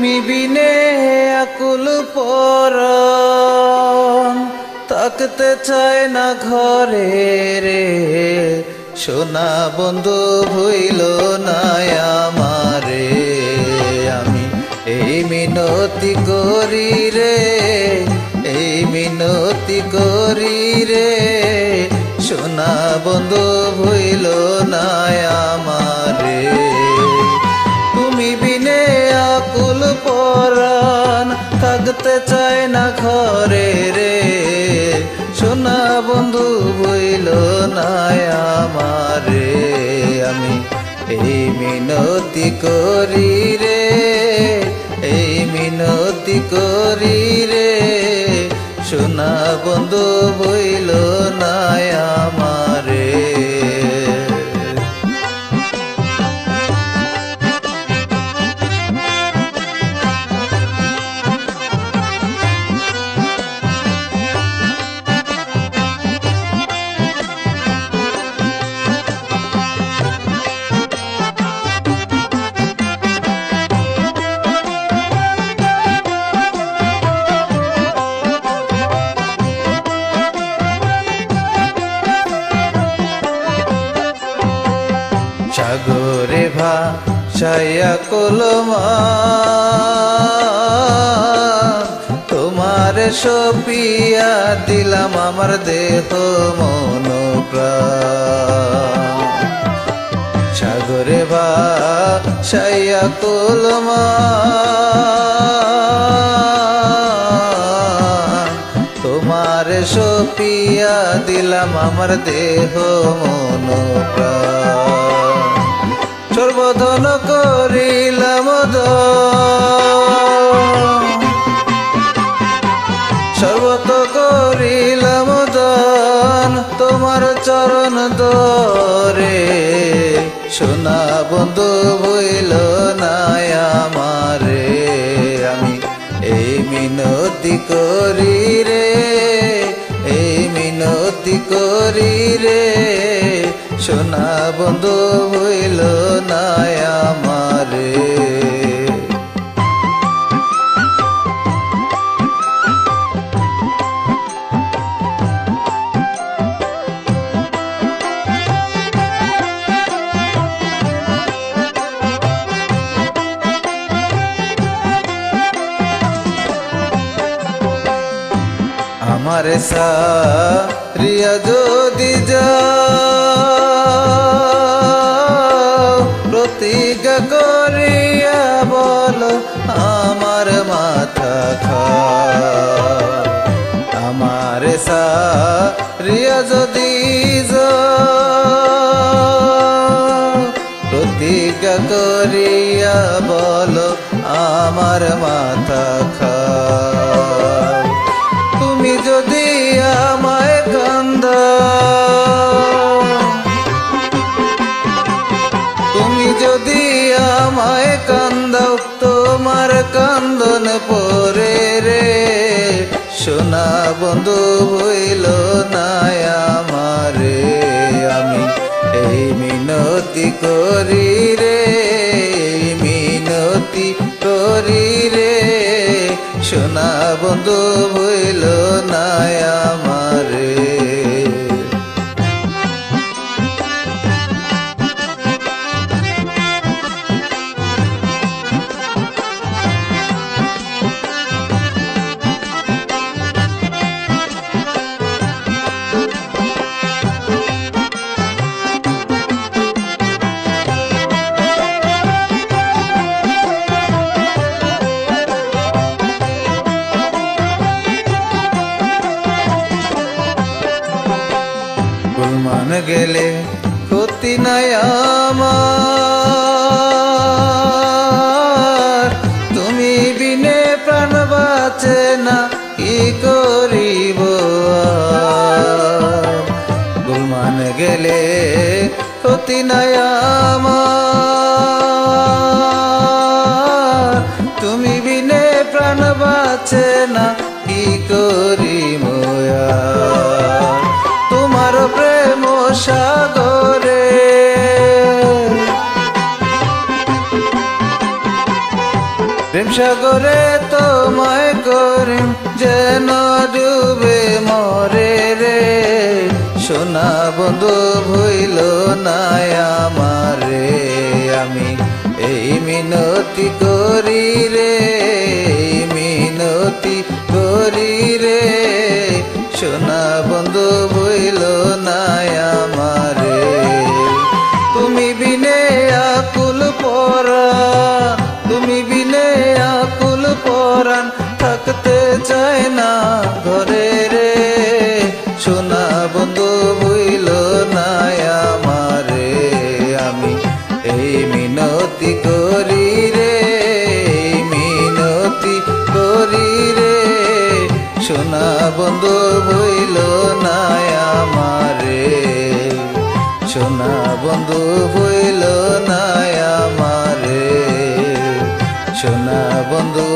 তুমি বিনে আকুল পরাণ থাকতে চায় না ঘরে রে। সোনা বন্ধু ভুইল না আমারে, আমি এই মিনতি করি রে, এই মিনতি করি রে। সোনা বন্ধু ভুইল না আমারে, তুমি বিনে আকুল পরাণ থাকতে চায় না ঘরে রে। সোনা বন্ধু ভুইল না আমারে, আমি এই মিনতি করি রে, এই মিনতি করি রে। সোনা বন্ধু ভুইল না আমারে। সাগরে ভাসাইয়া কলমা তোমার সপিয়া দিলাম আমার দেহ মন প্রাণ। সাগরে ভাসাইয়া কলমা তোমার সপিয়া দিলাম আমার দেহ মন প্রাণ। সর্বধন করিলাম সর্বত করিলাম দান তোমার চরণ দরে। সোনা বন্ধু ভুইল না আমারে, আমি এই মিনতি করি রে, এই মিনতি করি রে। সোনা বন্ধু ভুইল না আমারে। আমার সারিয়া যদি যাও প্রতিজ্ঞা করিয়া বল আমার মাথা খাও। আমার সারিয়া যদি যাও প্রতিজ্ঞা করিয়া বল আমার মাথা খাও। তুমি যদি আমায় কান্দাও, তুমি যদি আমায় কান্দাও তোমার কান্দন পরে রে। সোনা বন্ধু ভুইল না আমারে, আমি এই মিনতি করি রে, মিনতি করি রে। সোনা বন্ধু ভুইল না আমারে। গুলমান গেলে ক্ষতি নাই আমার, তুমি বিনে প্রাণ বাঁচে না কি করিব। গুলমান গেলে ক্ষতি নাই আমার, তুমি বিনে প্রাণ বাঁচে না কি করিব। তোমার প্রেম সাগরে প্রেম সাগরে তোমায় করিম যেন ডুবে মরে রে, সোনা বন্ধু ভুইল না আমারে। আমি এই মিনতি করি রে, মিনতি করি রে, সোনা বন্ধু ভুইল না আমারে। তুমি বিনে আকুল পরাণ, তুমি বিনে আকুল পরাণ থাকতে চায় না ঘরে রে, সোনা বন্ধু ভুইল না আমারে। আমি এই মিনতি করি রে, মিনতি করি রে, সোনা বন্ধু ভুইল না আমারে, সোনা বন্ধু ভুইল না আমারে, সোনা বন্ধু